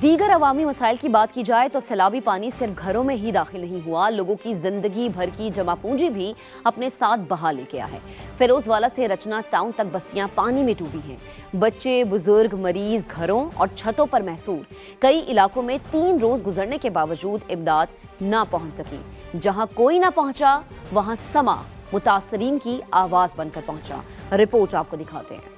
دیگر عوامی مسائل کی بات کی جائے تو سیلابی پانی صرف گھروں میں ہی داخل نہیں ہوا، لوگوں کی زندگی بھر کی جمع پونجی بھی اپنے ساتھ بہا لے کے آیا ہے۔ فیروز والا سے رچنا ٹاؤن تک بستیاں پانی میں ڈوبی ہیں، بچے، بزرگ، مریض گھروں اور چھتوں پر محصور۔ کئی علاقوں میں 3 روز گزرنے کے باوجود امداد نہ پہنچ سکی۔ جہاں کوئی نہ پہنچا وہاں سما متاثرین کی آواز بن کر پہنچا۔ رپورٹ آپ کو دکھاتے ہیں۔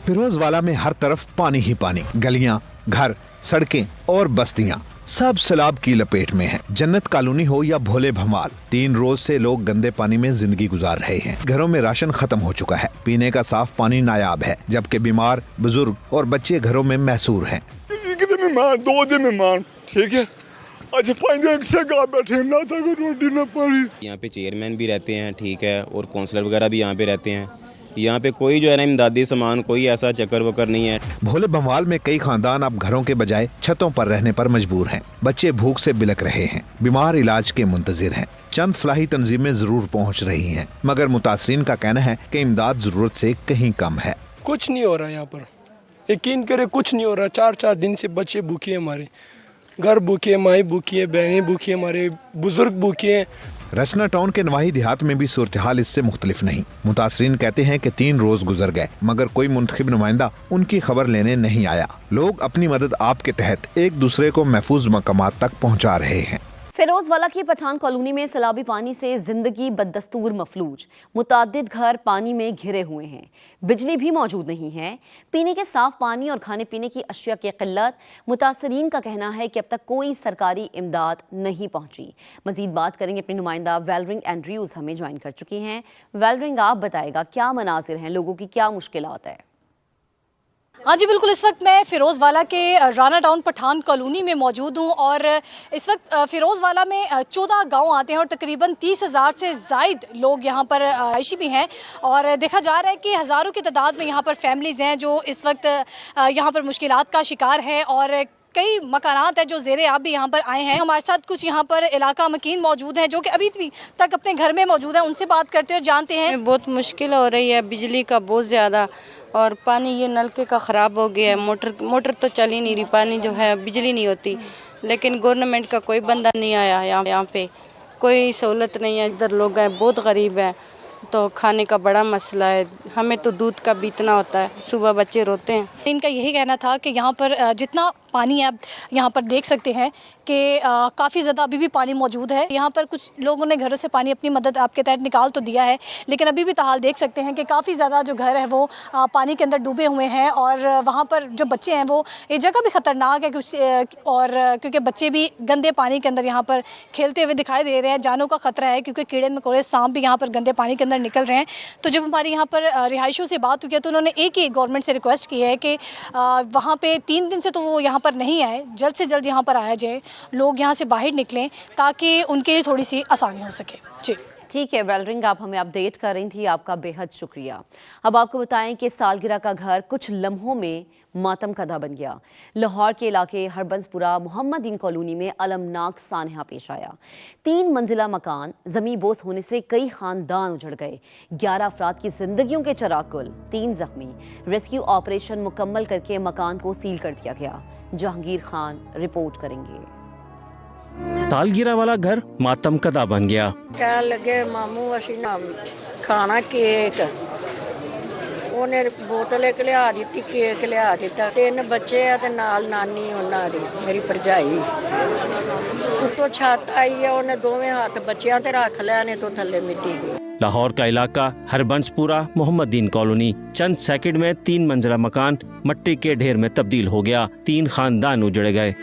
فیروز والا میں ہر طرف پانی ہی پانی، گلیاں، گھر، سڑکیں اور بستیاں سب سیلاب کی لپیٹ میں ہیں۔ جنت کالونی ہو یا بھولے بھمال، 3 روز سے لوگ گندے پانی میں زندگی گزار رہے ہیں۔ گھروں میں راشن ختم ہو چکا ہے، پینے کا صاف پانی نایاب ہے، جبکہ بیمار، بزرگ اور بچے گھروں میں محصور ہیں۔ 2 دن مہمان ٹھیک ہے، اچھا 5 دن سے گھر بیٹھے نہ تھا روٹی نہ پانی۔ یہاں پہ چیئرمین بھی رہتے ہیں ٹھیک ہے، اور کونسلر وغیرہ بھی یہاں پہ رہتے ہیں۔ یہاں پہ کوئی جو ہے نا امدادی سامان، کوئی ایسا چکر وکر نہیں ہے۔ بھولے بھمال میں کئی خاندان اب گھروں کے بجائے چھتوں پر رہنے پر مجبور ہیں۔ بچے بھوک سے بلک رہے ہیں، بیمار علاج کے منتظر ہیں۔ چند فلاحی تنظیمیں ضرور پہنچ رہی ہیں، مگر متاثرین کا کہنا ہے کہ امداد ضرورت سے کہیں کم ہے۔ کچھ نہیں ہو رہا یہاں پر، یقین کرے کچھ نہیں ہو رہا۔ 4 دن سے بچے بھوکے ہیں، ہمارے گھر بھوکے ہیں، مائیں بھوکی ہیں، بہنیں بھوکی ہیں، ہمارے بزرگ بھوکے ہیں۔ رچنا ٹاؤن کے نواحی دیہات میں بھی صورتحال اس سے مختلف نہیں۔ متاثرین کہتے ہیں کہ 3 روز گزر گئے مگر کوئی منتخب نمائندہ ان کی خبر لینے نہیں آیا۔ لوگ اپنی مدد آپ کے تحت ایک دوسرے کو محفوظ مقامات تک پہنچا رہے ہیں۔ فیروز والا کی پٹھان کالونی میں سیلابی پانی سے زندگی بددستور مفلوج، متعدد گھر پانی میں گھرے ہوئے ہیں، بجلی بھی موجود نہیں ہے، پینے کے صاف پانی اور کھانے پینے کی اشیاء کی قلت۔ متاثرین کا کہنا ہے کہ اب تک کوئی سرکاری امداد نہیں پہنچی۔ مزید بات کریں گے، اپنی نمائندہ ویلرنگ اینڈریوز ہمیں جوائن کر چکی ہیں۔ ویلرنگ، آپ بتائے گا کیا مناظر ہیں، لوگوں کی کیا مشکلات ہے؟ ہاں جی بالکل، اس وقت میں فیروز والا کے رانا ٹاؤن پٹھان کالونی میں موجود ہوں، اور اس وقت فیروز والا میں 14 گاؤں آتے ہیں اور تقریباً 30,000 سے زائد لوگ یہاں پر رہائشی بھی ہیں، اور دیکھا جا رہا ہے کہ ہزاروں کی تعداد میں یہاں پر فیملیز ہیں جو اس وقت یہاں پر مشکلات کا شکار ہیں، اور کئی مکانات ہیں جو زیر آب بھی یہاں پر آئے ہیں۔ ہمارے ساتھ کچھ یہاں پر علاقہ مکین موجود ہیں جو کہ ابھی بھی تک اپنے گھر میں موجود ہیں، ان سے بات کرتے ہوئے جانتے ہیں۔ بہت مشکل ہو رہی ہے، بجلی کا بہت زیادہ، اور پانی یہ نلکے کا خراب ہو گیا ہے، موٹر تو چل ہی نہیں رہی، پانی جو ہے بجلی نہیں ہوتی، لیکن گورنمنٹ کا کوئی بندہ نہیں آیا یہاں پہ، کوئی سہولت نہیں ہے۔ ادھر لوگ ہیں بہت غریب ہیں، تو کھانے کا بڑا مسئلہ ہے، ہمیں تو دودھ کا بھی اتنا ہوتا ہے، صبح بچے روتے ہیں۔ ان کا یہی کہنا تھا کہ یہاں پر جتنا پانی ہے، آپ یہاں پر دیکھ سکتے ہیں کہ کافی زیادہ ابھی بھی پانی موجود ہے۔ یہاں پر کچھ لوگوں نے گھروں سے پانی اپنی مدد آپ کے تحت نکال تو دیا ہے، لیکن ابھی بھی تاحال دیکھ سکتے ہیں کہ کافی زیادہ جو گھر ہے وہ پانی کے اندر ڈوبے ہوئے ہیں، اور وہاں پر جو بچے ہیں وہ یہ جگہ بھی خطرناک ہے، اور کیونکہ بچے بھی گندے پانی کے اندر یہاں پر کھیلتے ہوئے دکھائی دے رہے ہیں۔ جانوں کا خطرہ ہے کیونکہ کیڑے مکوڑے، سانپ بھی یہاں پر گندے پانی کے اندر نکل رہے ہیں۔ تو جب ہماری یہاں پر رہائشیوں سے بات ہوئی ہے تو انہوں نے ایک ہی گورنمنٹ سے ریکویسٹ کی ہے کہ وہاں پہ 3 دن سے تو وہ یہاں پر نہیں آئے، جلد سے جلد یہاں پر آیا جائے، لوگ یہاں سے باہر نکلیں تاکہ ان کے لیے تھوڑی سی آسانی ہو سکے۔ جی ٹھیک ہے ویلرنگ، آپ ہمیں اپڈیٹ کر رہی تھی، آپ کا بے حد شکریہ۔ اب آپ کو بتائیں کہ سالگرہ کا گھر کچھ لمحوں میں ماتم کدہ بن گیا۔ لاہور کے علاقے ہربنس پورہ محمد دین کالونی میں المناک سانحہ پیش آیا۔ 3 منزلہ مکان زمیں بوس ہونے سے کئی خاندان اجڑ گئے، 11 افراد کی زندگیوں کے چراغ گل، 3 زخمی۔ ریسکیو آپریشن مکمل کر کے مکان کو سیل کر دیا گیا۔ جہانگیر خان رپورٹ کریں گے۔ تالگیرہ والا گھر ماتم کدہ بن گیا۔ کہنے لگے ماموں اسی نہ کھانا کیک، انہیں بوتل ایک لیا دیتی، کیک لیا دیتا۔ 3 بچے ہیں تے نال نانی انہاں دی، میری بھرجائی اتوں چھت آئی ہے، انہیں 2 ہاتھ بچیاں تے رکھ لینے تو تھلے مٹی گئی۔ لاہور کا علاقہ ہربنس پورہ محمد دین کالونی چند سیکنڈ میں 3 منزلہ مکان مٹی کے ڈھیر میں تبدیل ہو گیا، 3 خاندان اجڑ گئے۔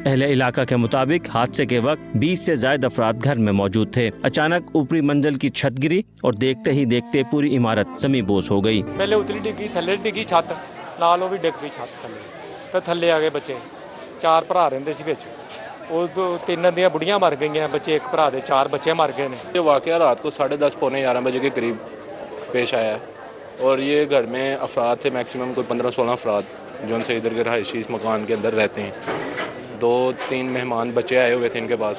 اہل علاقہ کے مطابق حادثے کے وقت 20 سے زائد افراد گھر میں موجود تھے۔ اچانک اوپری منزل کی چھت گری اور دیکھتے ہی دیکھتے پوری عمارت زمیں بوس ہو گئی۔ پہلے اتلی ڈگی، تھلے ڈگی چھت، نال وہ بھی ڈگ پئی چھت تھلے، تو تھلے آ گئے بچے۔ 4 بھرا رہندے سی وچ، وہ 3 دیاں بڑھیاں مر گئی ہیں، بچے 1 بھرا دے 4 بچے مر گئے نے۔ یہ واقعہ رات کو 10:30 پونے 11 بجے کے قریب پیش آیا ہے، اور یہ گھر میں افراد تھے میکسیمم کوئی 15-16 افراد جو ان سے ادھر کے رہائشی اس مکان کے اندر رہتے ہیں۔ 2-3 مہمان بچے آئے ہوئے تھے ان کے پاس،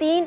3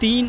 3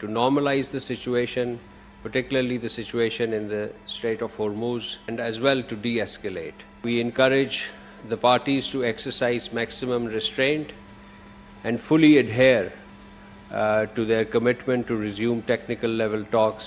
To normalize the situation, particularly the situation in the Strait of Hormuz, and as well to de-escalate. We encourage the parties to exercise maximum restraint and fully adhere to their commitment to resume technical level talks.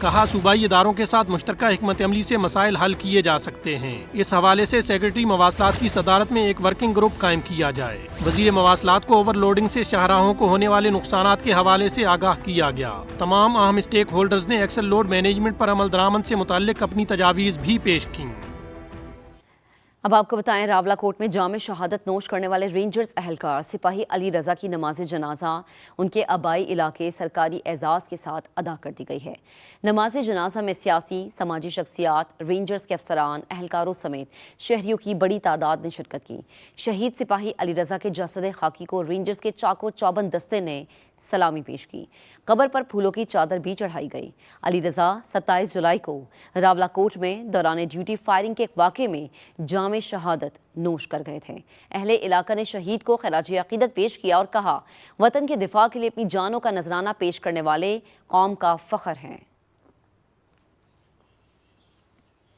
کہا صوبائی اداروں کے ساتھ مشترکہ حکمت عملی سے مسائل حل کیے جا سکتے ہیں۔ اس حوالے سے سیکرٹری مواصلات کی صدارت میں ایک ورکنگ گروپ قائم کیا جائے۔ وزیر مواصلات کو اوور لوڈنگ سے شاہراہوں کو ہونے والے نقصانات کے حوالے سے آگاہ کیا گیا۔ تمام اہم اسٹیک ہولڈرز نے ایکسل لوڈ مینجمنٹ پر عمل درآمد سے متعلق اپنی تجاویز بھی پیش کیں۔ اب آپ کو بتائیں، راولہ کوٹ میں جام شہادت نوش کرنے والے رینجرز اہلکار سپاہی علی رضا کی نماز جنازہ ان کے آبائی علاقے سرکاری اعزاز کے ساتھ ادا کر دی گئی ہے۔ نماز جنازہ میں سیاسی، سماجی شخصیات، رینجرز کے افسران، اہلکاروں سمیت شہریوں کی بڑی تعداد نے شرکت کی۔ شہید سپاہی علی رضا کے جسد خاکی کو رینجرز کے چاقو چوبند دستے نے سلامی پیش کی۔ قبر پر پھولوں کی چادر بھی چڑھائی گئی۔ علی رضا 27 جولائی کو راولہ کوٹ میں دوران ڈیوٹی فائرنگ کے ایک واقعے میں جام شہادت نوش کر گئے تھے۔ اہل علاقہ نے شہید کو خراج عقیدت پیش کیا اور کہا وطن کے دفاع کے لیے اپنی جانوں کا نذرانہ پیش کرنے والے قوم کا فخر ہیں۔